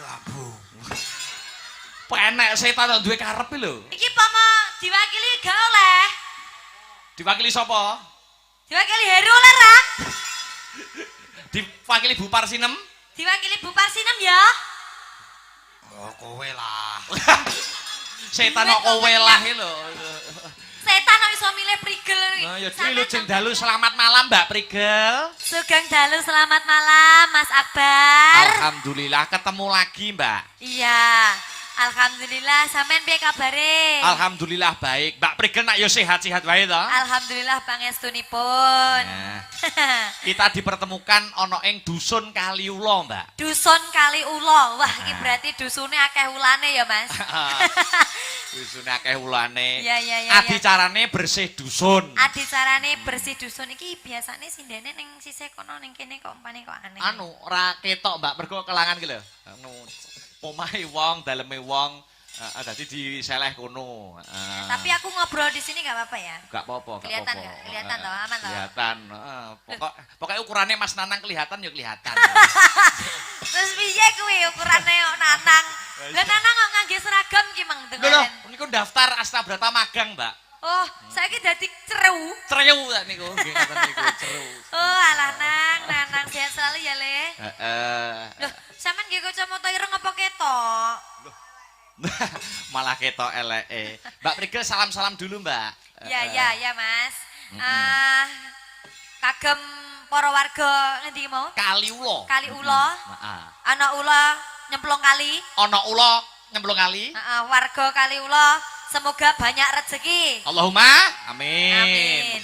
Labu. Penek setan duwe karep lho. Iki pama diwakili gak oleh. Diwakili sapa? Diwakili Heru oleh ra? Diwakili Bu Parsinem? Diwakili Bu Parsinem ya. Oh, kowe lah. Setan kok kowe lah lho. Setan kok iso milih prigel. Nah, ya Wilujeng dalu selamat malam Mbak Prigel. Sugeng dalu selamat malam Mas Akbar. Alhamdulillah ketemu lagi Mbak. Iya. Alhamdulillah, sampean piye kabare? Alhamdulillah baik. Mbak Prigel nak yo sehat-sehat wae to? Alhamdulillah pangestunipun. Nah, kita dipertemukan ana ing dusun Kaliula, Mbak. Dusun Kaliula. Wah, iki berarti dusune akeh ulane ya, Mas. Dusun akeh ulane. Iya, iya, iya. Adicarane bersih dusun. Adicarane bersih dusun iki biasane sindene ning sisih kono ning kene kok umpane kok aneh. Anu, ora ketok, Mbak, mergo kelangan ki lho. Anu, omahe wong, daleme wong, dadi diseleh kono. Tapi aku ngobrol di sini gak apa-apa ya? Gak apa-apa, gak Kelihatan apa-apa. gak? Kelihatan toh, aman toh? Kelihatan. Pokoknya ukurannya Mas Nanang kelihatan ya kelihatan. Terus piye kuwi ukurane kok Nanang? Lah Nanang kok ngangge seragam ki mang Lho, dengaran. niku daftar Astabrata magang, Mbak. Oh, saiki dadi ceru. Cerew tak niku, nggih ngoten niku, cerew. Oh, alah Nanang sehat selalu ya, Le. Heeh. Loh, sampean nggih kacamata ireng apa ketok? Malah ketok eleke. Mbak Prigel salam-salam dulu, Mbak. Ya, Mas. Kagem para warga ngendi mau? Kaliula. Kaliula. Heeh. Ana ula nyemplung kali. Ana ula nyemplung kali. Heeh, warga Kaliula semoga banyak rezeki. Allahumma amin. Amin.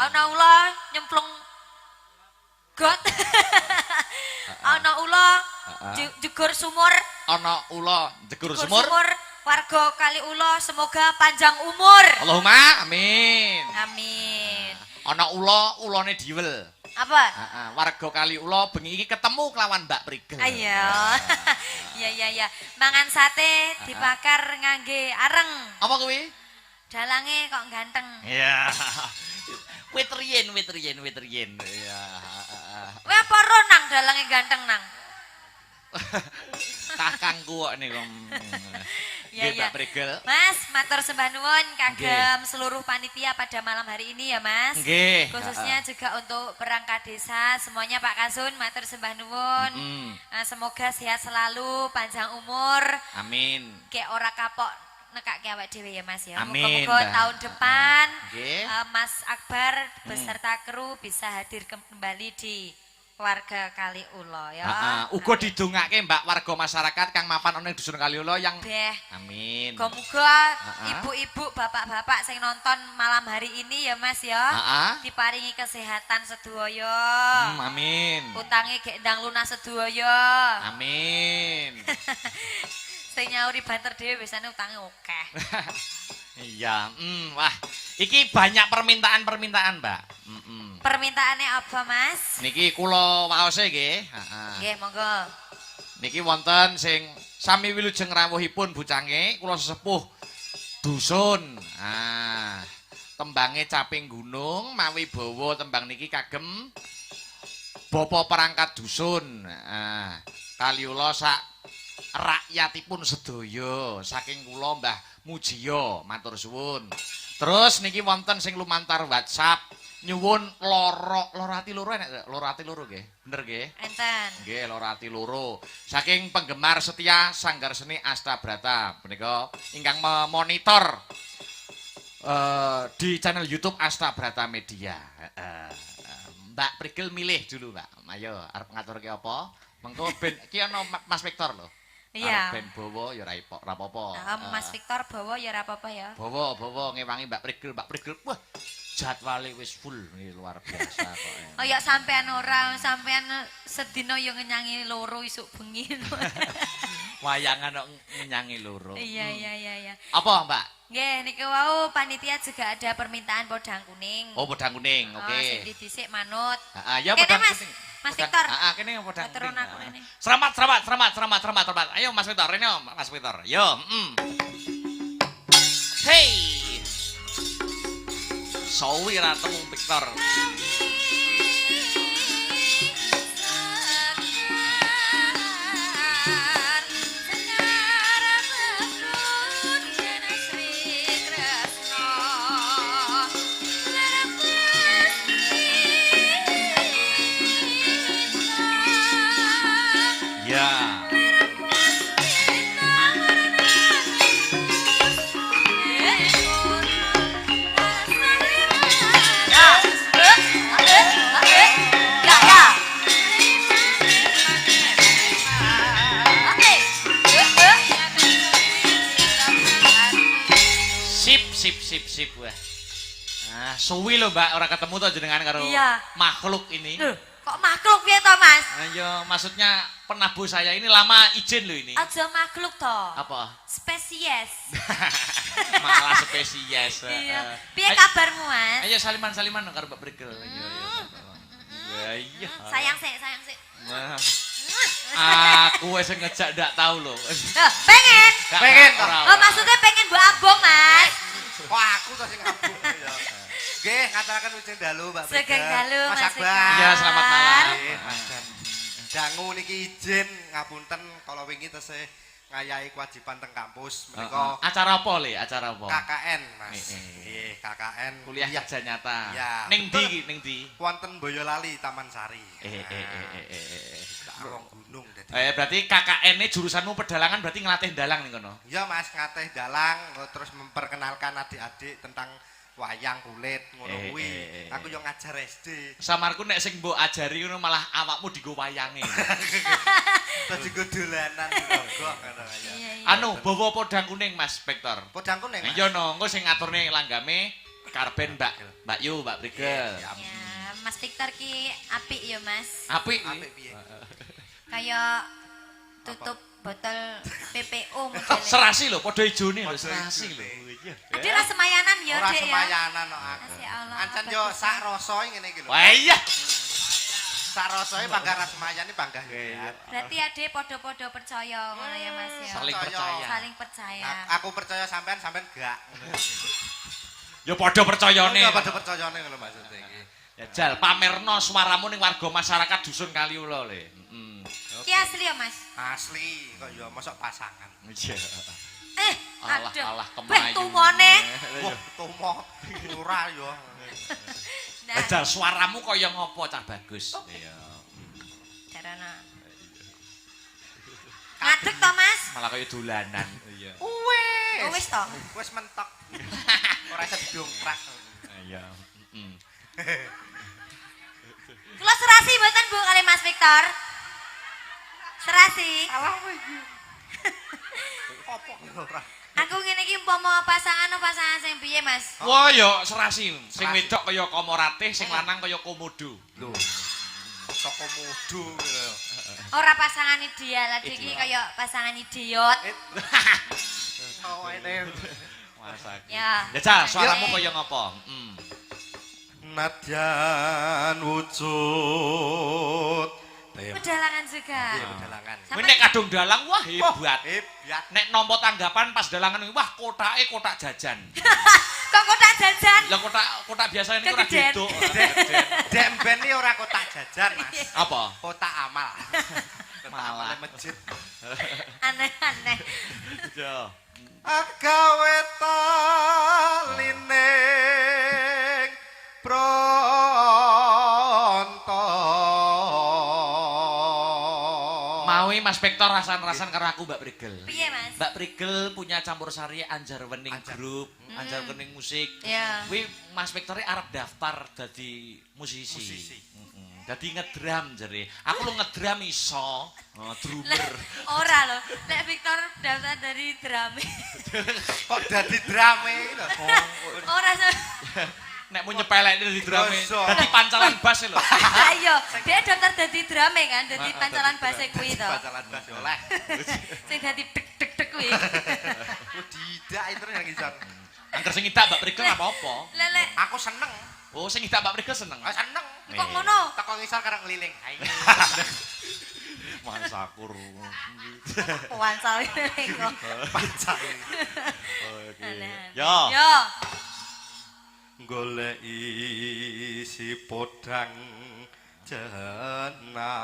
Ana ula nyemplung got. Ana ula jegur sumur. Ana ula jegur sumur. Warga Kaliula semoga panjang umur. Allahumma amin. Amin. Ana ula ulane diwel. Apa? Heeh, warga Kaliula bengi iki ketemu kelawan Mbak Prigel. Ayo. Iya. Mangan sate dibakar ngangge areng. Apa kuwi? Dalange kok ganteng. Iya. Wit riyen. Iya. Kowe apa ro nang dalange ganteng nang? Kakangku kok niku. Nggih, Mbak Prigel. Mas, matur sembah nuwun kagem seluruh panitia pada malam hari ini ya, Mas. Nggih. Khususnya juga untuk perangkat desa semuanya Pak Kasun, matur sembah nuwun. Semoga sehat selalu, panjang umur. Amin. Kayak ora kapok nekake awak dhewe ya Mas ya. Amin, Moga-moga Mbak. tahun depan Nggih. Mas Akbar beserta kru bisa hadir kembali di warga Kaliula ya. Uga didongake Mbak warga masyarakat kang mapan ana ing dusun Kaliula yang Beh. amin. Muga ibu-ibu, bapak-bapak sing nonton malam hari ini ya Mas ya. Diparingi kesehatan sedaya. Amin. Utange gek ndang lunas sedaya. Amin. Sing nyauri banter dhewe biasane utange akeh. Iya, wah, iki banyak permintaan-permintaan, Mbak. Permintaannya apa, Mas? Niki kula waose nggih. Heeh. Nggih, monggo. Niki wonten sing sami wilujeng rawuhipun bucange kula sesepuh dusun. Tembange caping gunung mawi bawa tembang niki kagem bapa perangkat dusun. Kaliula sak rakyatipun sedaya saking kula Mbah Mujiya matur suwun. Terus niki wonten sing lumantar WhatsApp nyuwun loro ati loro enek loro ati loro nggih. Bener nggih? Enten. Nggih, loro ati loro. Saking penggemar setia Sanggar Seni Astabrata menika ingkang memonitor di channel YouTube Astabrata Media. Mbak Prigel milih dulu, Mbak. Ayo arep ngaturke apa? Mengko ben iki ana Mas Victor lho. Iya. Ben bawa ya ora apa-apa. Mas Victor bawa ya ora apa-apa ya. Bawa ngewangi Mbak Prigel. Wah, jadwale wis full iki luar biasa kok. Oh ya sampean ora, sampean sedina yo ngenyangi loro isuk bengi. Wayangan kok ngenyangi loro. Iya. Apa, Mbak? Nggih, niku wau panitia juga ada permintaan podang kuning. Oh, podang kuning. Oke. Sing didhisik manut. Ya Kene, podang Mas. kuning. Mas Victor. Kene podang Turun kuning. aku ini. Selamat. Ayo Mas Victor, rene Mas Victor. Yo, Hey. Sawi ra temu Victor. Ya. Sip wah. Nah, suwi lho Mbak, ora ketemu to jenengan karo makhluk ini. Loh, kok makhluk piye to, Mas? Ayo, maksudnya penabuh saya ini lama izin lho ini. Aja makhluk to. Apa? Spesies. Malah spesies. Iya. Piye kabarmu, Mas? Ayo saliman karo Mbak Brigel. Iya. Iya. Sayang sik. Nah. Aku wis ngejak ndak tahu lho. Pengen. Pengen. Oh, maksudnya pengen mbok abong, Mas. Wah, aku to sing ngabung ya. Nggih, ngaturaken wijing dalu, Mbak Brigel. Sugeng dalu, Mas Akbar. Iya, selamat malam. Nggih, Mas Dan. Dangu niki izin ngapunten kala wingi tesih ngayahi kewajiban teng kampus menika. Acara apa le? Acara apa? KKN, Mas. Nggih, KKN. Kuliah kerja nyata. Ya. Ning ndi? Wonten Boyolali Taman Sari. Wong gunung dadi. Berarti KKN-ne jurusanmu pedalangan berarti ngelatih dalang ning kono. Iya, Mas, ngatih dalang terus memperkenalkan adik-adik tentang wayang kulit ngono kuwi. Aku yo ngajar SD. Samarku nek sing mbok ajari ngono malah awakmu dienggo wayange. Terus dienggo dolanan gogok ngono kaya. Anu, bawa podang kuning Mas Spektor. Podang kuning. Iya no, engko sing ngaturne langgame karben Mbak Yu, Mbak Brigel. Ya, Mas Victor ki apik ya, Mas. Apik piye? Kayak tutup botol PPO Oh, modelnya. serasi lho, padha ijone lho, serasi lho. Iya. Ada lah semayanan ya, Ora Dek ya. semayanan kok aku. Masya Allah. Ancen yo sak rasae ngene iki lho. Wah iya. Sak rasae bangga ra semayane bangga. Berarti Ade podo-podo percaya ngono ya, Mas ya. Saling percaya. Saling percaya. Aku percaya sampean gak. Ya padha percayane. Ya padha percayane ngono maksudnya iki. Ya jal pamerno suaramu ning warga masyarakat dusun Kaliula le. Ki asli ya, Mas? Asli kok ya mosok pasangan. Iya. Aduh. alah Beh tumone. Wah, tomo ora yo. Nah, Jal suaramu kaya ngopo cah bagus. Iya. Darana. Ngadeg to, Mas? Malah kaya dolanan. Iya. Wis to. Wis mentok. Ora iso didongkrak. Iya. Kula serasi mboten Bu kali Mas Victor. Serasi. Salah kowe iki. Apa ora? Aku ngene iki umpama pasangan sing piye, Mas? Wah ya serasi. Sing wedok kaya Komoratih, sing lanang kaya Komodo. Lho. Toko mudu gitu. Ora pasangan ideal, iki kaya pasangan idiot. Oh, ini. Masak. Ya. Ya Cal, suaramu kaya ngopo? Nadyan wujud. Pedalangan juga. Iya, pedalangan. Kuwi nek kadung dalang wah hebat. Hebat. Nek nampa tanggapan pas dalangan wah kotake kotak jajan. Kok kotak jajan? Lah kotak biasa ini ora Kegeden. geduk. Demben iki ora kotak jajan, Mas. Apa? Kotak amal. Malah. Masjid. Aneh-aneh. Ya. Agawe talining pronto. Mawi Mas Bektor rasan-rasan karo aku Mbak Prigel. Piye, Mas? Mbak Prigel punya campur sari Anjar Wening Group, Anjar Wening Musik. Ya. Kuwi Mas Bektor arep daftar dadi musisi. Dadi ngedram jare. Aku lu ngedram iso, drummer. Ora lho, nek Victor daftar dari drame. Kok dadi drame iki lho. Ora Nek mau nyepelekne dadi drame, Dosa. dadi pancalan bass lho. ayo, dia daftar dari drame kan, dari pancalan bahasa kuwi to. Bacalan bas oleh. Sing dadi deg-deg kuwi. Tidak itu yang ngisor. Angger sing ngidak Mbak Prigel apa-apa. Lele, Aku seneng. Oh, sing ngidak Mbak Prigel seneng. Seneng. kok ngono? Teko ngisor karo ngeliling. Hai. Masakur. Wansal kok. Pacar. Ya. Yo. Goleki si podang jenar.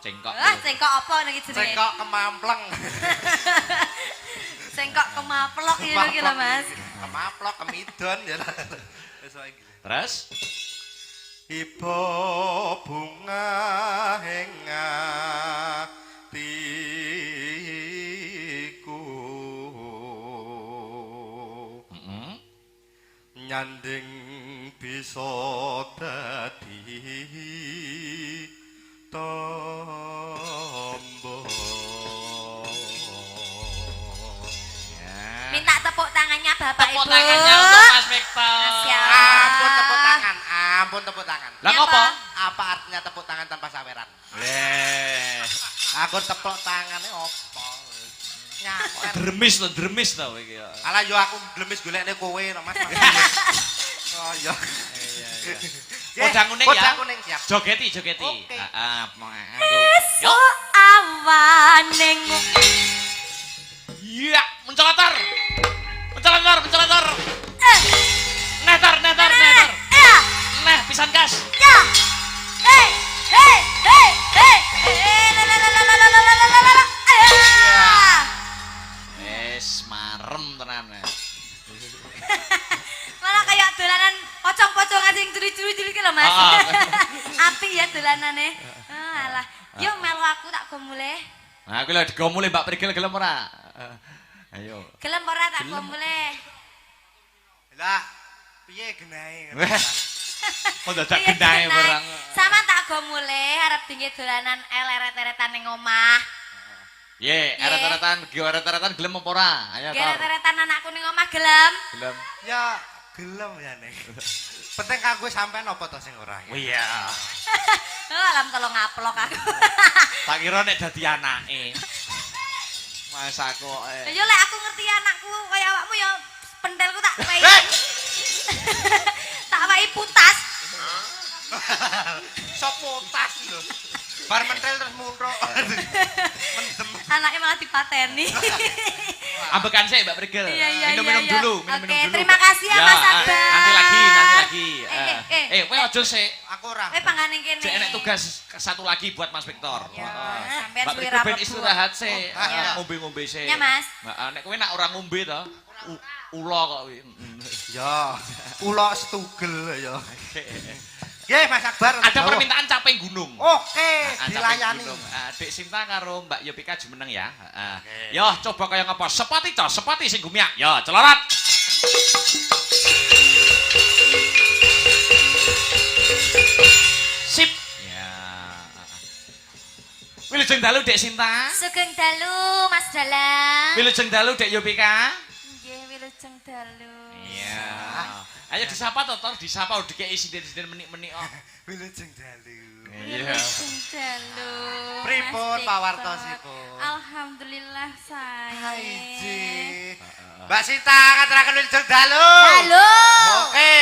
Cengkok. Cengkok apa niki jenenge? Cengkok kemampleng. Cengkok kemaplok iki lho Mas. Kemaplok kemidon ya. Wis wae iki. Terus Iba bunga ing atiku nyanding bisa dadi tombo. Minta tepuk tangannya Bapak Tepuk Ibu. tangannya untuk Mas Victor. Ampun tepuk tangan, ampun tepuk tangan. Lah Ini ngopo? Apa artinya tepuk tangan tanpa saweran? Aku tepuk tangannya opo? Nyanter. Dremis to iki ya. Alah yo aku glemis golekne kowe no Mas. Oh iya. Kodang kuning ya. Kodang kuning siap. Jogeti. Oke. Heeh, Esuk awaning. Iya, mencelotor. Netar. Ya. Neh, pisan gas. Ya. Hei. La la la la la la la la la. Wes marem tenan. Malah kayak dolanan pocong-pocongan sing curi-curi iki lho, Mas. Apik ya dolanane. Alah, yo melu aku tak go mulih. Nah, aku lho digo mulih Mbak Prigel gelem ora? Ayo. Gelem ora tak go mulih. Lah, piye genahe? Oh dadak genahe barang. Sama tak go mulih arep dingin dolanan eleret-eretan ning omah. Ye, eret-eretan gelem apa ora? Ayo Tor. Eleret-eretan anakku ning omah gelem. Gelem. Ya gelem ya Nek. Penting kanggo sampean apa to sing ora? Oh iya. Alam tolong ngaplok aku. Tak kira nek dadi anake. Mas aku Ya lek aku ngerti anakku kaya awakmu ya pentelku tak wei. Tak wei putas. Sopo tas lho. Bar mentel terus muntruk. Mendem. Anaknya malah dipateni. ambekan sih Mbak Prigel. Iya. Minum dulu. Oke, terima kasih ya Mas Akbar. Nanti lagi. Kowe aja sih. Aku ora. Panganing kene. Cek enek tugas satu lagi buat Mas Victor. Ya, Heeh. sampean Mbak suwi Prigel ben ramebu. istirahat sih. iya. Ngombe-ngombe sih. Ya, Mas. Heeh, nek kowe nak ora ngombe to, ula kok kuwi. Ya, kula setugel ya. Nggih Mas Akbar. Ada permintaan caping gunung. Oke, Caping dilayani. gunung. Dek Sinta karo Mbak Yopika jumeneng ya. Heeh. Oke. Yo coba kaya ngapa? Sepati sing gumiak. Yo celorat. Sip. Ya. Wilujeng dalu Dek Sinta. Sugeng dalu Mas Dalang. Wilujeng dalu Dek Yopika. Nggih, wilujeng dalu. Iya. Ayo disapa to, Tor, disapa dikeki sinden-sinden menik-menik kok. Wilujeng dalu. Iya. Wilujeng dalu. Pripun Mas pawartosipun? Alhamdulillah saya. Haiji. Mbak Sinta ngaturaken wilujeng dalu. Halo. Oke.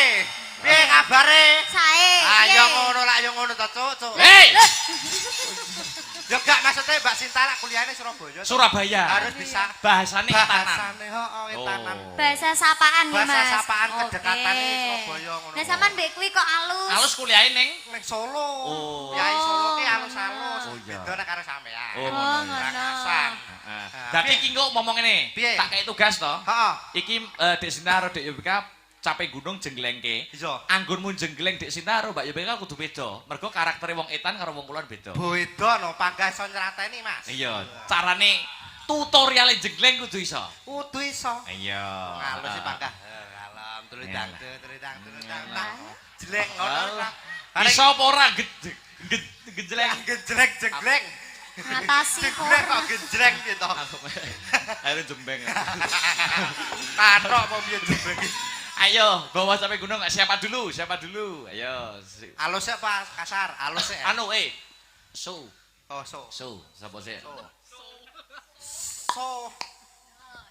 Piye kabare? Sae. Ayo ngono lak yo ngono to, Cuk. Hei, Yo gak maksudnya Mbak Sinta lak kuliahnya Surabaya. Surabaya. Harus bisa Bahasane etanan. bahasane heeh etanan. Bahasa sapaan ya, Mas. Bahasa sapaan Oke. kedekatane Surabaya ngono. Lah sampean mbek kuwi kok alus. Alus kuliahe ning Ning Solo. Oh. Yai Solo ki alus-alus. Oh, iya. Beda nek karo sampean. Oh, Oh, ngono ya. ngono. Rakasan. Heeh. Dadi iki engko ngomong ngene. Piye? Tak kei tugas to. Heeh. Iki Dek Sinta karo Dek Yopika capek gunung jenglengke. Iya. Anggonmu jengleng Dek Sinta karo Mbak Yopika kudu beda. Mergo karaktere wong etan karo wong kulon beda. Beda no panggah iso nyrateni, Mas. Iya, carane tutorial jengleng kudu iso. Kudu iso. Iya. Ngalus si panggah. Alam tulidang tulidang. Jelek ngono. Iso apa ora gejleng. Gejlek jeglek. Ngatasi Jeglek kok ora. gejlek gitu. Ayo jembeng. Kathok apa piye jembek. Ayo, bawa sampai gunung. Siapa dulu? Ayo. Alus apa kasar? Alus ya. Anu, so. Oh, so. Sapa sih? So.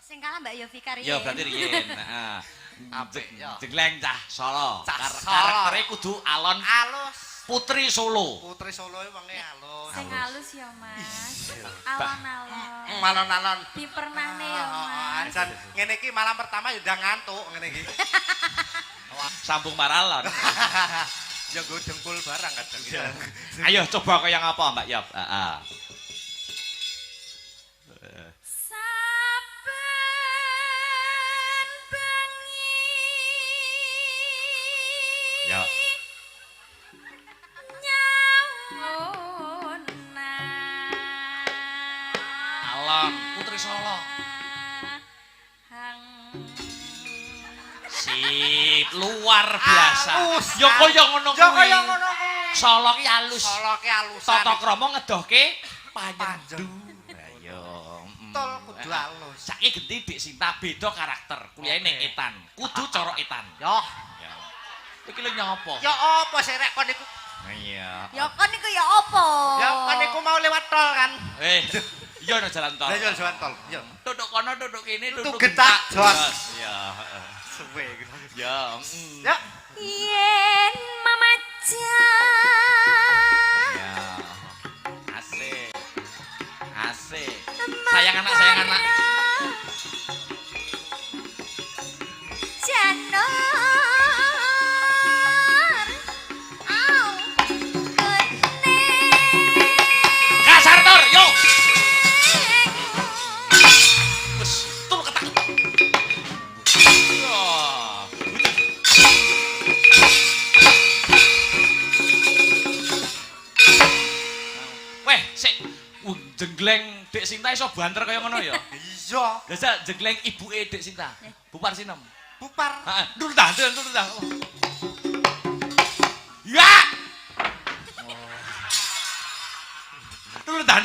Sing kalah Mbak Yovika riyen. Ya berarti riyen. Heeh. Apik ya. Jegleng cah Solo. Cah Solo. Karaktere kudu alon Alus. Putri Solo. Putri Solo wonge alus. Sing halus ya, Mas. Alon-alon. Malon-alon. Dipernahne ya, Mas. Anjan ngene iki malam pertama ya udah ngantuk ngene iki. Sambung maralon. Ya nggo dengkul barang kadang. Ayo coba kaya ngapa Mbak Yop? Heeh. Saben bengi. Ya. luar biasa. Alus. Ya kaya ngono kuwi. Ya kaya ngono kuwi. Solo ki alus. Solo ki alusan. Tata krama ngedohke panyendu. Ayo. Tol kudu alus. Saiki genti Dik Sinta beda karakter. Kuliahe ning Etan. Kudu cara Etan. Yo. Ya. Iki lho nyapa? Ya apa sih rek kon iku? Iya. Ya kon iku ya apa? Ya kon iku mau lewat tol kan. Iya no jalan tol. Lah yo jalan tol. Yo. Duduk kono, duduk kene, duduk getak, jos. Iya, Suwe gitu. Ya, Ya. Yen mamaja. Ya. Asik. Asik. Sayang anak, sayang anak. Janor. Au. Kene. Kasar tor, yo. Wes, turu ketak. Ya. Weh, sik. Jenggleng Dik Sinta iso banter kaya ngono ya? Iya. Lah jenggleng ibuke Dik Sinta. Bupar sinem. Bupar. Heeh, ndur dah. Ya. Ndur dah.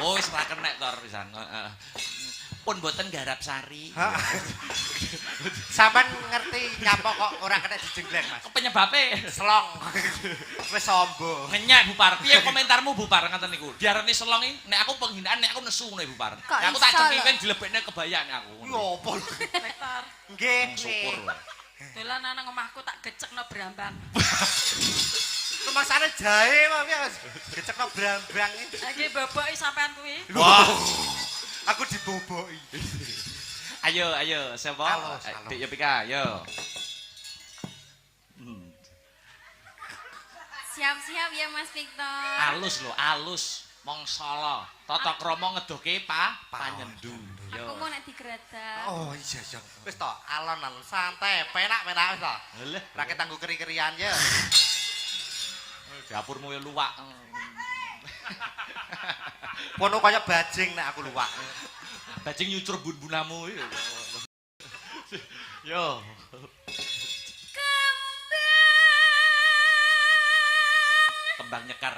Oh, wis ra kenek tor pisan. Heeh. Pun mboten garap sari. Sampeyan ngerti nyapa kok ora kena dijenggleng, Mas? Penyebabe Selong. Wis sombong. ngenyek Bupar. Piye komentarmu Bupar ngaten niku? Diarani selong iki nek aku penghinaan nek aku nesu ngono Bupar. Nek aku tak cengkiwen dilebekne kebayaan aku. Yo apa lho? Rektor, Nggih, Syukur. dolanan nang omahku tak gecekno brambang. Kemasane jahe kok piye, Mas? Gecekno brambang iki. Lagi boboki sampean kuwi. Wah. Aku diboboki. Ayo, siapa? Alus. Dik Yopika, ayo. Siap-siap ya Mas Victor. Alus lho, alus. Mongsola. Tata krama ngedohke panyendu. Aku mau nek digredak. Oh iya. Wis to, alon-alon santai, penak-penak wis to. Lha, Ra ketanggo keri-kerian ya. dapurmu ya luwak. Kono kaya bajing nek aku luwak. Bajing nyucur bun-bunamu iki. Yo. Kembang nyekar.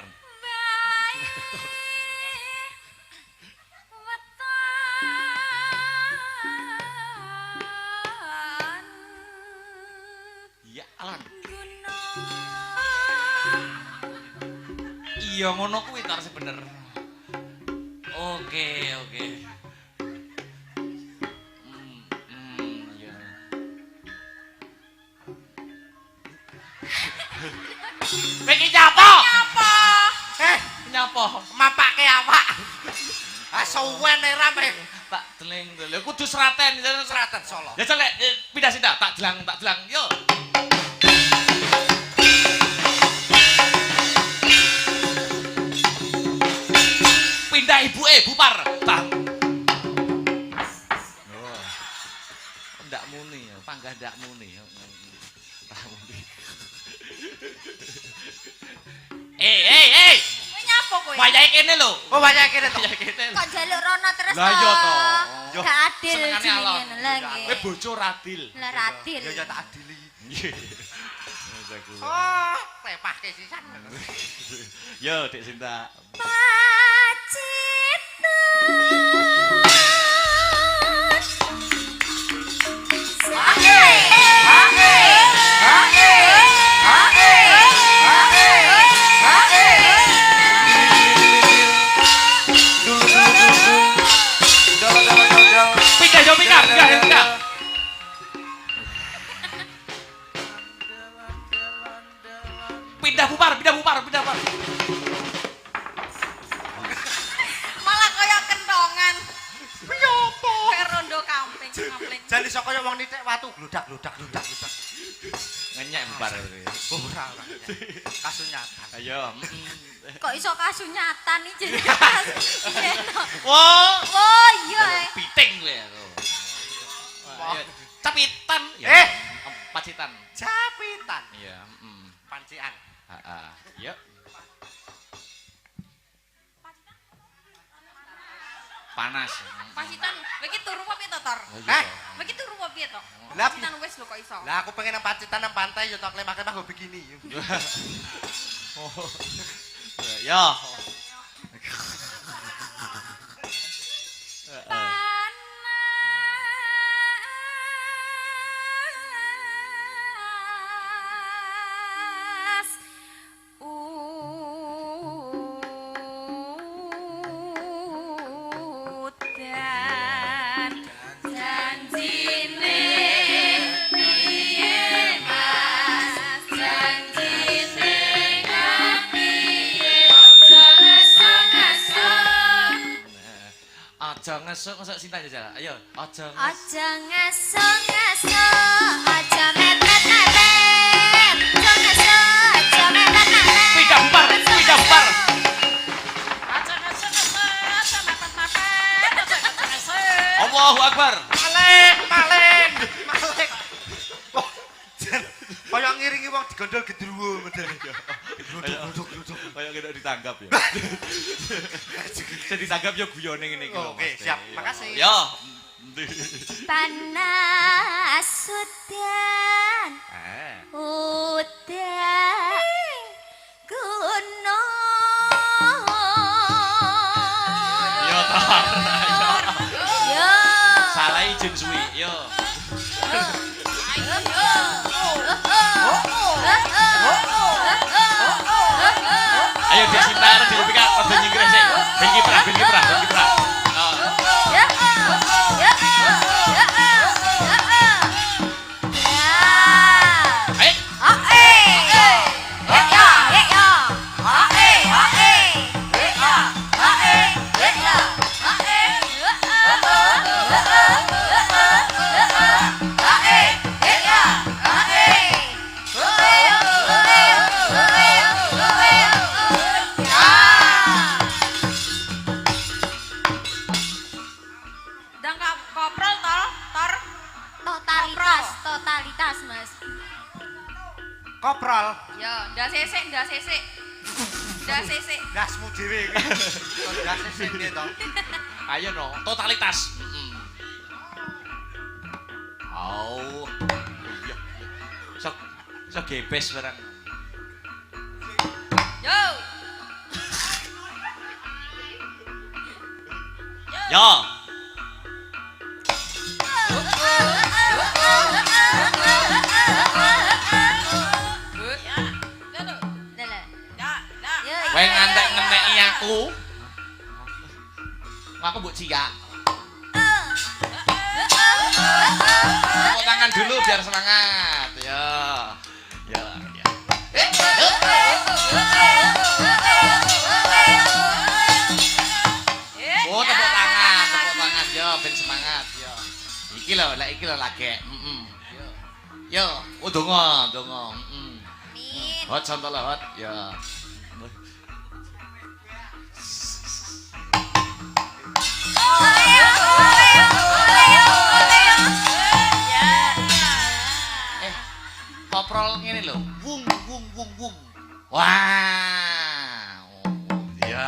Iya, Alan. Iya ngono kuwi tar sebener. Oke. Iya. Kowe iki nyapa? Nyapa? Mapake awak. Ah suwen era meh. Tak deleng. Lha kudu seraten, Seraten Solo. Ya celek pindah sinda, tak delang. Yo. Pindah ibuke Bupar. Bang. Oh. Ndak muni ya, panggah ndak muni ya. Kowe nyapa kowe? Wayahe kene lho. Oh banyak kene to. Wayahe kene lho. Kok njaluk rono terus Lah iya to. Yo. Gak adil Senengane alon. jenenge lho nggih. Kowe bojo radil. Lah radil. Ya tak adili. Nggih. Oh, repahke sisan. Yo, Dik Sinta. Pindah yo pindah. Pindah Bupar. Malah kaya kentongan. Piye apa? Kayak rondo kampling. Jan iso kaya wong nitik watu gludak. Ngenyek Bupar. Ora. Kasunyatan. Ayo. Kok iso kasunyatan iki jenenge. Wah. Oh iya. Piting kowe aku. Ayo. Capitan. Pacitan. Japitan. Iya, Pancian. Heeh. Yuk. Panas. Pacitan, kowe iki turu apa piye to, Tor? Eh, Kowe iki turu apa piye to? Lah, Pacitan wis lho kok iso. lah aku pengen nang Pacitan nang pantai yo tok lemake mah begini. Ya. Panas udan janjine piye Mas janjine piye ngeso-ngeso Aja ngesuk Sinta aja. Ayo, aja ngesuk. aja ngeso-ngeso aja mepet-mepet aja ngeso aja mepet-mepet Pidah bar. Aja ngesek-ngesek, aja mepet-mepet, aja ngesek-ngesek. Allahu Akbar. Maling. Oh, jan kaya ngiringi wong digondol gedruwo modele. Gluduk. Kayak kita ditangkap ya. Saya ditangkap ya guyone ngene iki. Oke, siap. Makasih. Ya. panas udan udan gunung Yo tar. yo Salah izin suwi. Yo. Ayo Dek Sinta arep dipikir padha nyingkir sik. Ben kiprah. Ndang koprol Tor. totalitas Mas Koprol. Ya, ndak sesek. Gasmu dhewe iki. Gase sing piye to? Ayo no, totalitas. Au. Iya. Sok gebes barang. Yo. Yo. Kowe ngantek-ngenteki aku. Aku mbok ciak. Tepuk tangan dulu biar semangat. Ya. Oh, tepuk tangan yo ben semangat yo. Iki lho lagi. Yo, oh donga. Hot contoh lah hot. Ya. Koprol ngene lho. Wung. Wah. Ya.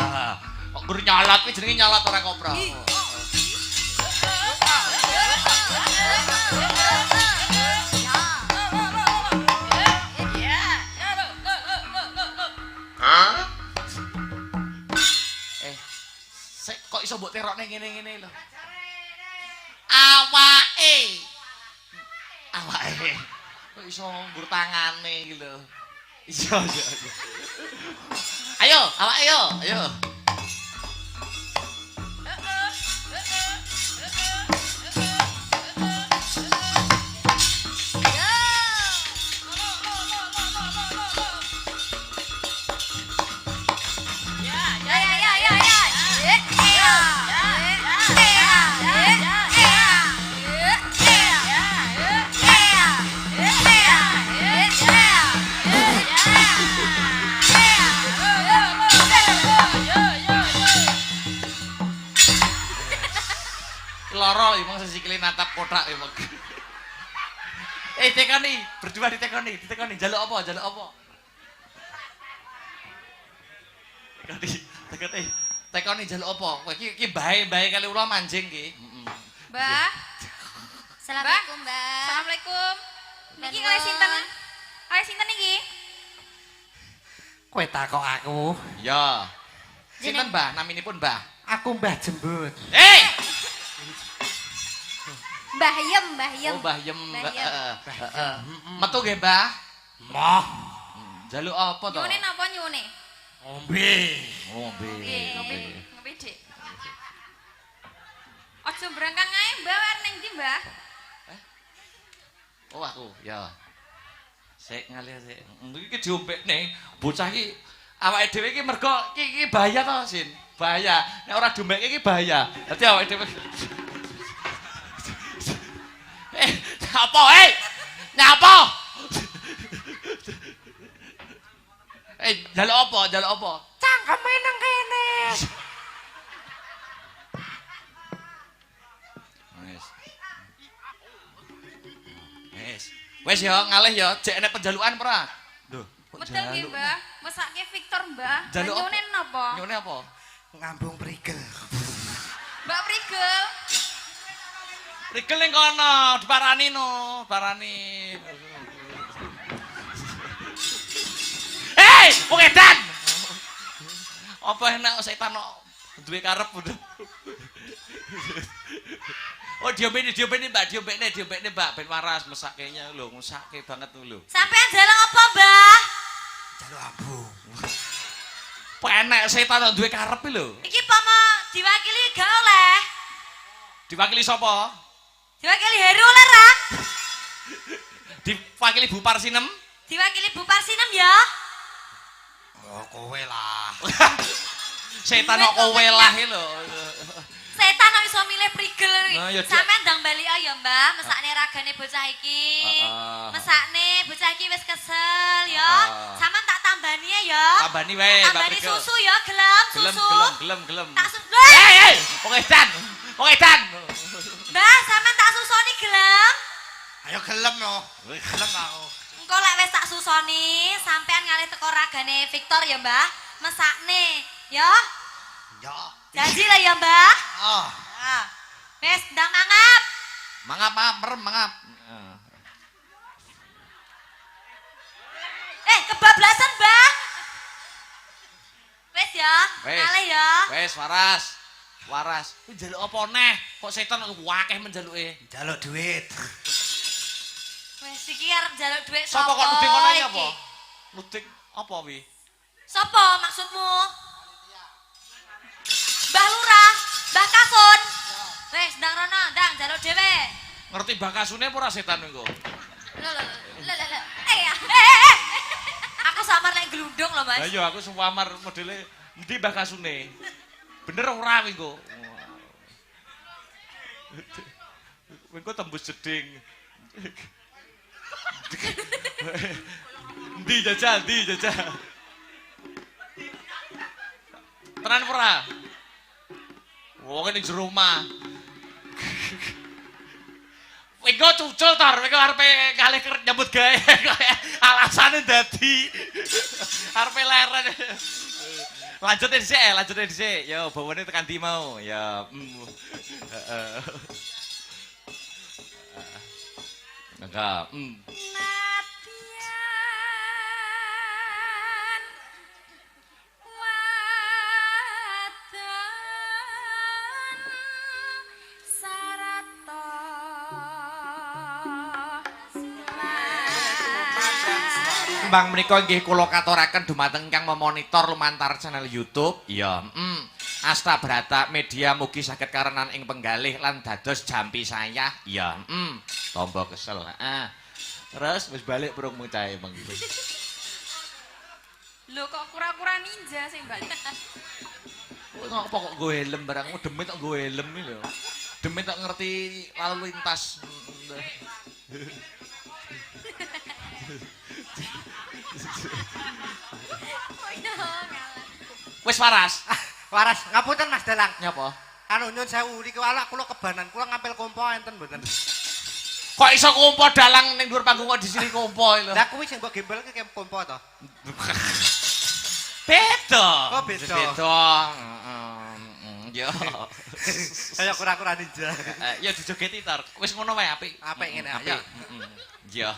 Kok gur nyolot kuwi jenenge nyolot ora koprol. Sik kok iso mbok terokne ngene-ngene lho. Awake. Kok iso nggur tangane iki lho. Iya. Ayo, awake yo, ayo. Loro emang sesikile natap kotak emang. Tekoni, berdua ditekoni, jaluk apa? tekoni njaluk apa? Kowe iki bae-bae kali ula manjing ki. Mbah. Assalamualaikum, Mbak. Assalamualaikum. Niki Mbak. kalih sinten? Kalih sinten niki? Kowe takok aku. Ya. Sinten Mbah? Naminipun Mbah? Aku Mbah Jembut. Mbah Yem, Mbah Yem. Oh, Mbah Yem. Mbah Yem. Metu nggih, Mbah? Moh, Njaluk apa to? Nyune napa nyune? ngombe. Ngombe. Ngopi Dik. Aja brangkang ae, Mbah, arep ning ndi, Mbah? Oh, aku. Ya. Sik ngalih sik. Iki diombekne bocah iki awake dhewe iki mergo iki bahaya to, Sin. Bahaya. Nek ora diombeke iki bahaya. Dadi awake dhewe apa, Nyapa? Njaluk apa? Njaluk apa? Cangkeme nang kene. Wes ya ngalih ya, jek enek penjalukan ora? Lho, kok Medal nggih, njaluk? Mbah. Mesake Victor, Mbah. Njaluk apa? Nyune napa? Nyone apa? Ngambung prigel. Mbak Prigel. Rigel ning kono, diparani no, parani. Hei, wong edan. Apa enak setan kok duwe karep udah. Oh, diombene Mbak, diombene Mbak, ben waras mesakenya lho, ngusake banget lho. Sampean jalan apa, Mbah? Jaluk abung. Penek setan kok duwe karep iki lho. Iki pomo diwakili gak oleh. Diwakili sapa? Diwakili Heru oleh ra? Diwakili Bu Parsinem? Diwakili Bu Parsinem ya. Oh, kowe lah. Setan kok kowe lah iki lho. Setan kok iso milih prigel. Nah, ya, Sampeyan ndang bali ya, Mbah, mesakne ragane bocah iki. Mesakne bocah iki wis kesel ya. Sampeyan tak tambani ya. Tambani wae, Mbak Tambani Prigel. susu ya, gelem susu. Gelem. Tak susu. Hei, wong edan. Mbah, sampeyan tak susoni gelem. Ayo gelem no. Gelem aku. Engko lek wis tak susoni, sampean ngalih teko ragane Victor ya, Mbah. Mesakne, ya. Ya. Janji lah ya, Mbah. Oh. Nah, wis ndang mangap. Mangap. Kebablasan, Mbah. Wis ya, Wis. ngalih ya. Wes waras. Ku njaluk apa neh? Kok setan akeh menjaluke? Jaluk duit. Wis iki arep njaluk dhuwit Sapa kok nuding kono iki apa? Nuding apa wi? Sapa maksudmu? Mbah Lurah, Mbah Kasun. Wis ndang rono, ndang njaluk dhewe. Ngerti bakasune apa ora setan engko? Lho. Aku samar nek glundung lho, Mas. Lah iya aku suwamar modele endi bakasune? Bener ora wi engko? Engko tembus jeding. Ndi jajal. Tenan ora? Wong ning jero omah. Engko cucul tor, engko arepe kalih nyambut gawe. Alasane dadi arepe leren. Lanjutin dhisik. Yo bawane tekan ndi mau? Ya. Enggak. Nadian wadan sarata Kembang menika nggih kula katuraken dumateng ingkang memonitor lumantar channel YouTube. Iya, Asta Brata Media mugi saged karenan ing penggalih lan dados jampi saya. Iya, tombo kesel. Terus wis balik burung mucahe mengki. Lho kok kura-kura ninja sing balik. Kok kok nggo helm barang demit kok nggo helm iki lho. Demit kok ngerti lalu lintas. Wis waras. Waras, ngapunten Mas Dalang. Nyapa? Anu nyun sewu niki ala kula kebanan, kula ngampil kompo enten mboten. Kok iso kompo dalang ning dhuwur panggung kok di sini kompo lho. Lah kuwi sing mbok gembel ki kompo to. Beda. Oh, beda. Beda. Heeh. Yo. Kaya kura-kura ninja. Ya dijogeti tor. Wis ngono wae apik. Apik ngene, Apik. ayo. Yo.